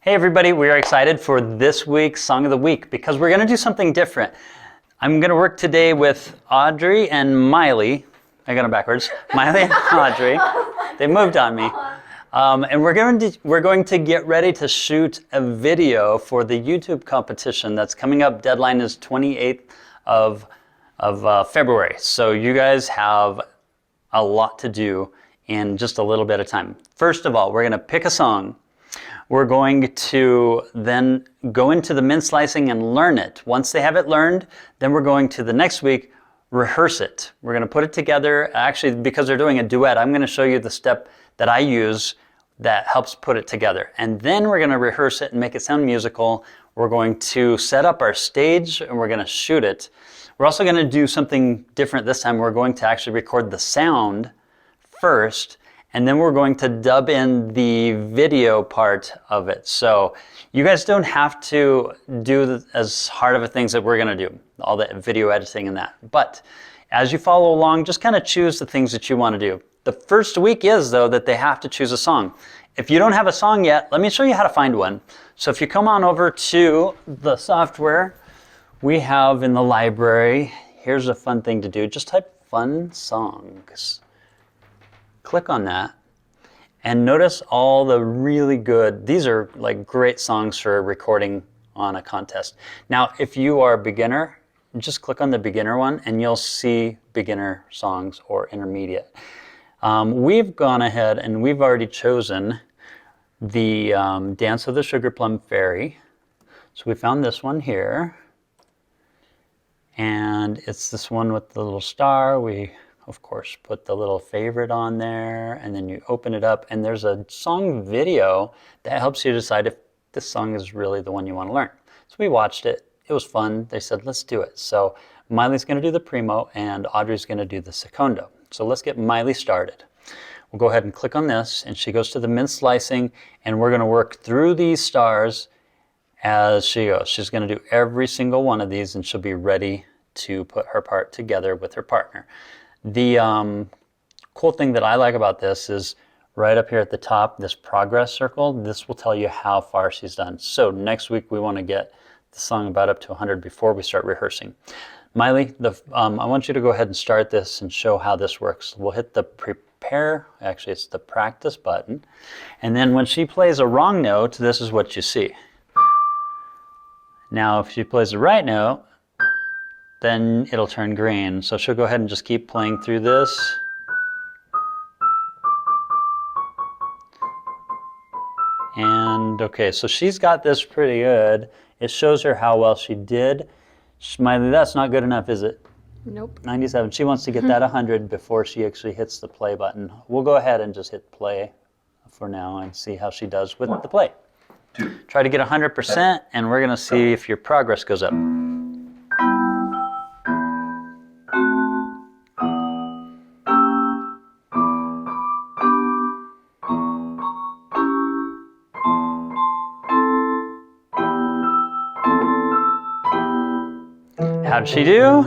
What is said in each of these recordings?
Hey everybody, we are excited for this week's Song of the Week because we're going to do something different. I'm going to work today with Audrey and Mylee. I got them backwards. Mylee and Audrey. They moved on me. And we're going to get ready to shoot a video for the YouTube competition that's coming up. Deadline is 28th of February. So you guys have a lot to do in just a little bit of time. First of all, we're going to pick a song. We're going to then go into the mint slicing and learn it. Once they have it learned, then we're going to the next week rehearse it. We're going to put it together. Actually, because they're doing a duet, I'm going to show you the step that I use that helps put it together. And then we're going to rehearse it and make it sound musical. We're going to set up our stage and we're going to shoot it. We're also going to do something different this time. We're going to actually record the sound first, and then we're going to dub in the video part of it. So you guys don't have to do as hard of a things that we're going to do, all the video editing and that. But as you follow along, just kind of choose the things that you want to do. The first week is, though, that they have to choose a song. If you don't have a song yet, let me show you how to find one. So if you come on over to the software we have in the library, here's a fun thing to do. Just type fun songs. Click on that and notice all the really good, these are like great songs for recording on a contest. Now, if you are a beginner, just click on the beginner one and you'll see beginner songs or intermediate. We've gone ahead and we've already chosen the Dance of the Sugar Plum Fairy. So we found this one here. And it's this one with the little star. We, of course, put the little favorite on there, and then you open it up, and there's a song video that helps you decide if this song is really the one you want to learn. So we watched it. It was fun. They said, let's do it. So Miley's going to do the primo, and Audrey's going to do the secondo. So let's get Mylee started. We'll go ahead and click on this, and she goes to the mint slicing, and we're going to work through these stars as she goes. She's going to do every single one of these, and she'll be ready to put her part together with her partner. The cool thing that I like about this is right up here at the top, this progress circle, this will tell you how far she's done. So next week we want to get the song about up to 100 before we start rehearsing. Mylee, I want you to go ahead and start this and show how this works. We'll hit the prepare, actually it's the practice button, and then when she plays a wrong note, this is what you see. Now if she plays the right note, then it'll turn green. So she'll go ahead and just keep playing through this. And okay, so she's got this pretty good. It shows her how well she did. Mylee, that's not good enough, is it? Nope. 97. She wants to get that 100 before she actually hits the play button. We'll go ahead and just hit play for now and see how she does with the play. Try to get 100%, and we're going to see if your progress goes up. How'd she do?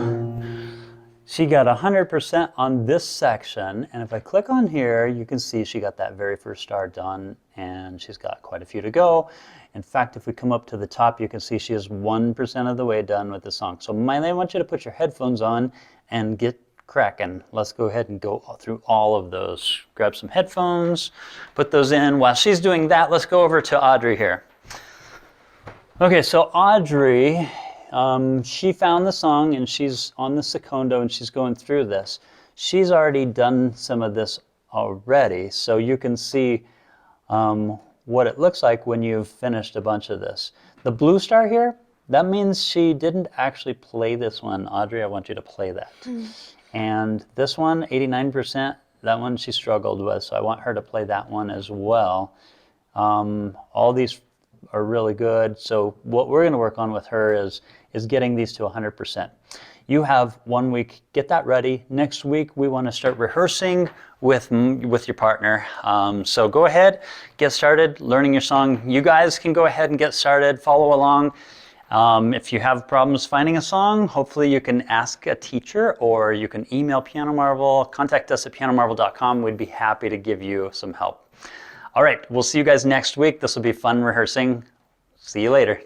She got 100% on this section, and if I click on here, you can see she got that very first star done, and she's got quite a few to go. In fact, if we come up to the top, you can see she is 1% of the way done with the song. So Mylee, I want you to put your headphones on and get cracking. Let's go ahead and go through all of those. Grab some headphones, put those in. While she's doing that, let's go over to Audrey here. Okay, so Audrey, she found the song and she's on the secondo and she's going through this. She's already done some of this already, so you can see what it looks like when you've finished a bunch of this. The blue star here, that means she didn't actually play this one. Audrey, I want you to play that. And this one, 89%, that one she struggled with, so I want her to play that one as well. All these are really good, so what we're going to work on with her is getting these to 100%. You have 1 week, get that ready. Next week we want to start rehearsing with your partner. So go ahead, get started learning your song. You guys can go ahead and get started, follow along. If you have problems finding a song, hopefully you can ask a teacher or you can email Piano Marvel, contact us at pianomarvel.com. We'd be happy to give you some help. All right, we'll see you guys next week. This will be fun rehearsing. See you later.